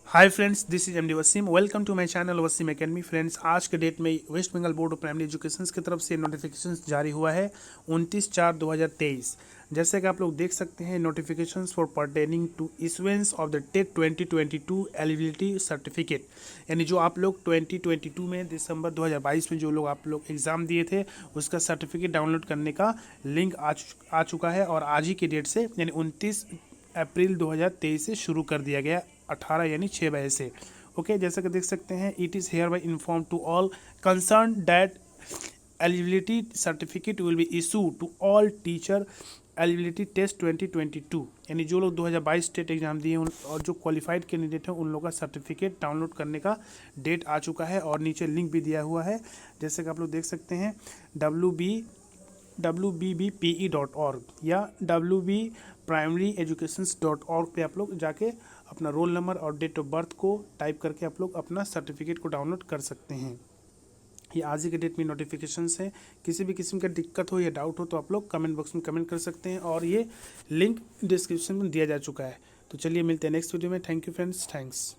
Hi friends, this is MD Wasim. Welcome to my channel Wasim academy. Friends, आज के date में west Bengal board of primary education की तरफ से नोटिफिकेशन जारी हुआ है 29/4/2023। जैसे कि आप लोग देख सकते हैं, notification for pertaining to issuance of the TET 2022 eligibility certificate, यानी जो आप लोग 2022 में दिसंबर 2022 में जो लोग आप लोग एग्ज़ाम दिए थे उसका सर्टिफिकेट डाउनलोड करने का लिंक आ चुका है और आज ही की डेट से यानी 29 अप्रैल 2023 से शुरू कर दिया गया 18 यानी 6 बजे से। ओके, जैसा कि देख सकते हैं, it is hereby inform to all concern that eligibility certificate will be issue to all teacher eligibility test 2022, यानी जो लोग 2022 स्टेट एग्जाम दिए और जो क्वालिफाइड कैंडिडेट हैं उन लोगों का सर्टिफिकेट डाउनलोड करने का डेट आ चुका है और नीचे लिंक भी दिया हुआ है। जैसे कि आप लोग देख सकते हैं, wbbpe.org या wbprimaryeducations.org पे आप लोग जाके अपना रोल नंबर और डेट ऑफ बर्थ को टाइप करके आप लोग अपना सर्टिफिकेट को डाउनलोड कर सकते हैं। ये आज ही के डेट में नोटिफिकेशंस है। किसी भी किस्म का दिक्कत हो या डाउट हो तो आप लोग कमेंट बॉक्स में कमेंट कर सकते हैं और ये लिंक डिस्क्रिप्शन में दिया जा चुका है। तो चलिए मिलते हैं नेक्स्ट वीडियो में। Thank you friends, thanks.